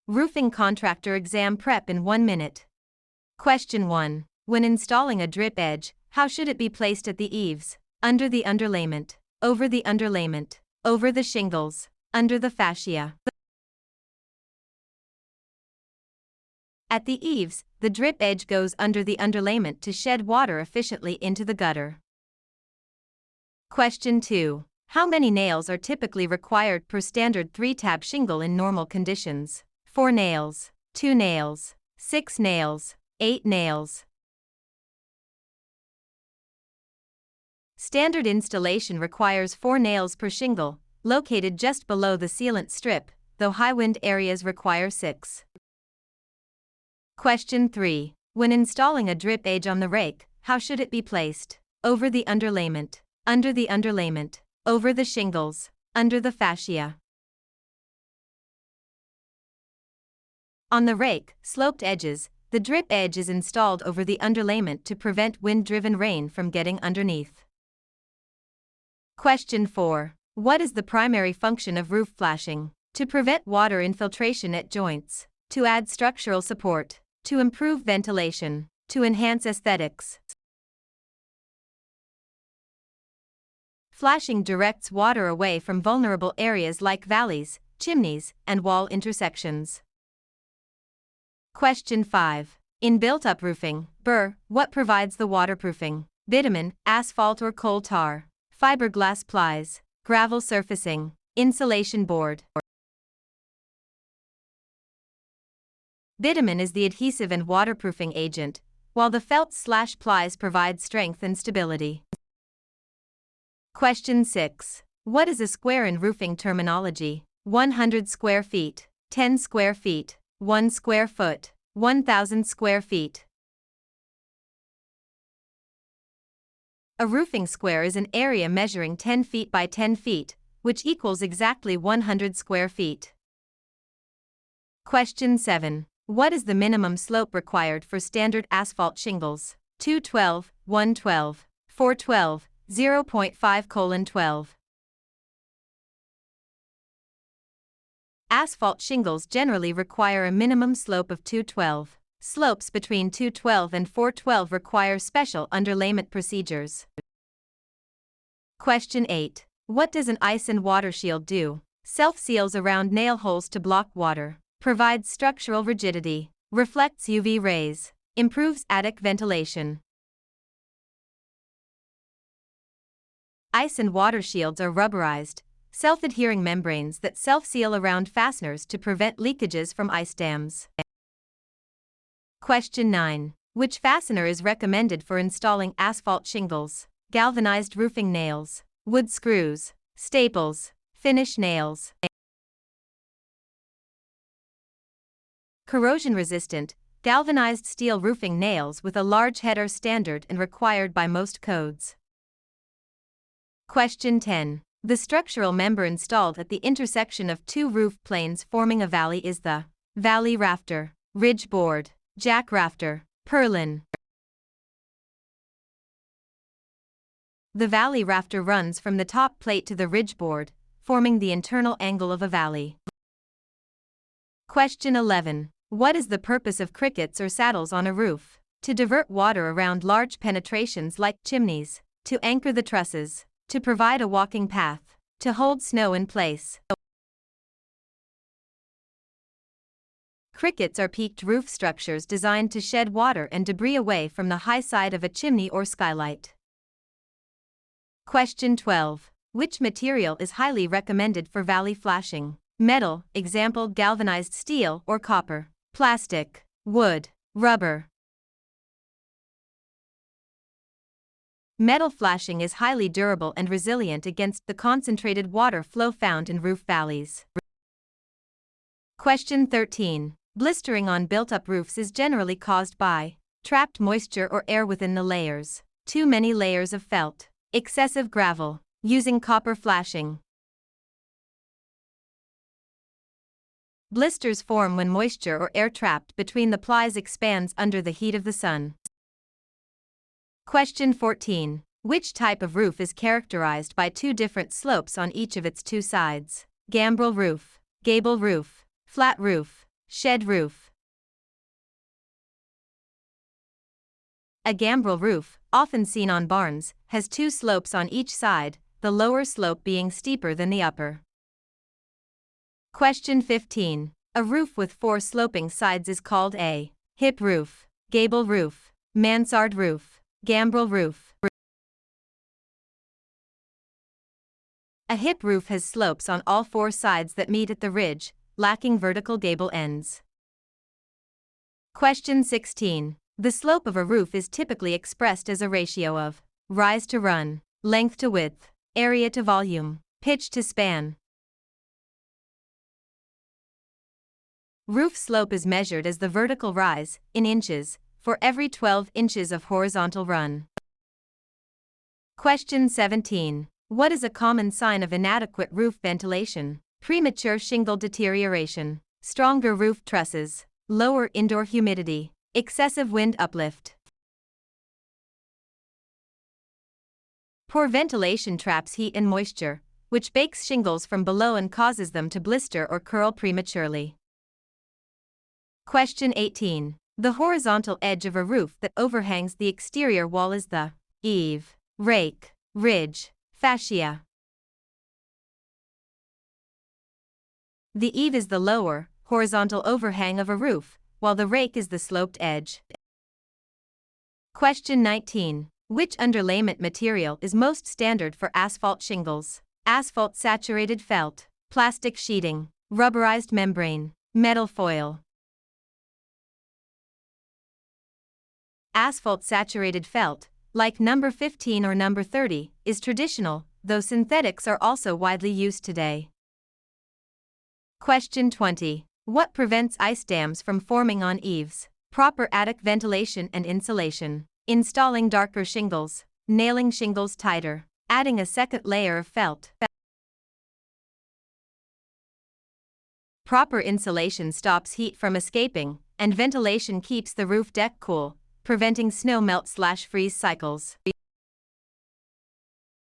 Roofing contractor exam prep in 1 minute. Question 1. When installing a drip edge, how should it be placed at the eaves? Under the underlayment, over the underlayment, over the shingles, under the fascia. At the eaves, the drip edge goes under the underlayment to shed water efficiently into the gutter. Question 2. How many nails are typically required per standard 3-tab shingle in normal conditions? 4 nails, 2 nails, 6 nails, 8 nails. Standard installation requires 4 nails per shingle, located just below the sealant strip, though high wind areas require 6. Question 3. When installing a drip edge on the rake, how should it be placed? Over the underlayment, under the underlayment, over the shingles, under the fascia. On the rake, sloped edges, the drip edge is installed over the underlayment to prevent wind-driven rain from getting underneath. Question 4. What is the primary function of roof flashing? To prevent water infiltration at joints, to add structural support, to improve ventilation, to enhance aesthetics. Flashing directs water away from vulnerable areas like valleys, chimneys, and wall intersections. Question 5. In built-up roofing, what provides the waterproofing? Bitumen, asphalt or coal tar, fiberglass plies, gravel surfacing, insulation board. Bitumen is the adhesive and waterproofing agent, while the felt/plies provide strength and stability. Question 6. What is a square in roofing terminology? 100 square feet, 10 square feet, 1 square foot, 1,000 square feet. A roofing square is an area measuring 10 feet by 10 feet, which equals exactly 100 square feet. Question 7. What is the minimum slope required for standard asphalt shingles? 212, 112, 412, 0.5:12. Asphalt shingles generally require a minimum slope of 212. Slopes between 212 and 412 require special underlayment procedures. Question 8. What does an ice and water shield do? Self-seals around nail holes to block water, provides structural rigidity, reflects UV rays, improves attic ventilation. Ice and water shields are rubberized, self-adhering membranes that self-seal around fasteners to prevent leakages from ice dams. Question 9. Which fastener is recommended for installing asphalt shingles? Galvanized roofing nails, wood screws, staples, finish nails. Corrosion-resistant, galvanized steel roofing nails with a large head are standard and required by most codes. Question 10. The structural member installed at the intersection of 2 roof planes forming a valley is the valley rafter, ridge board, jack rafter, purlin. The valley rafter runs from the top plate to the ridge board, forming the internal angle of a valley. Question 11. What is the purpose of crickets or saddles on a roof? To divert water around large penetrations like chimneys, to anchor the trusses, to provide a walking path, to hold snow in place. Crickets are peaked roof structures designed to shed water and debris away from the high side of a chimney or skylight. Question 12. Which material is highly recommended for valley flashing? Metal, example galvanized steel or copper. Plastic, wood, rubber. Metal flashing is highly durable and resilient against the concentrated water flow found in roof valleys. Question 13. Blistering on built-up roofs is generally caused by trapped moisture or air within the layers, too many layers of felt, excessive gravel, using copper flashing. Blisters form when moisture or air trapped between the plies expands under the heat of the sun. Question 14. Which type of roof is characterized by 2 different slopes on each of its 2 sides? Gambrel roof, gable roof, flat roof, Shed roof. A gambrel roof, often seen on barns, has two slopes on each side, the lower slope being steeper than the upper. Question 15. A roof with four sloping sides is called a hip roof, gable roof, mansard roof, gambrel roof. A hip roof has slopes on all four sides that meet at the ridge, lacking vertical gable ends. Question 16. The slope of a roof is typically expressed as a ratio of rise to run, length to width, area to volume, pitch to span. Roof slope is measured as the vertical rise, in inches, for every 12 inches of horizontal run. Question 17. What is a common sign of inadequate roof ventilation? Premature shingle deterioration, stronger roof trusses, lower indoor humidity, excessive wind uplift. Poor ventilation traps heat and moisture, which bakes shingles from below and causes them to blister or curl prematurely. Question 18. The horizontal edge of a roof that overhangs the exterior wall is the eave, rake, ridge, fascia. The eave is the lower, horizontal overhang of a roof, while the rake is the sloped edge. Question 19. Which underlayment material is most standard for asphalt shingles? Asphalt saturated felt, plastic sheeting, rubberized membrane, metal foil. Asphalt saturated felt, like number 15 or number 30, is traditional, though synthetics are also widely used today. Question 20. What prevents ice dams from forming on eaves? Proper attic ventilation and insulation, installing darker shingles, nailing shingles tighter, adding a second layer of felt. Proper insulation stops heat from escaping, and ventilation keeps the roof deck cool, preventing snow melt/freeze cycles.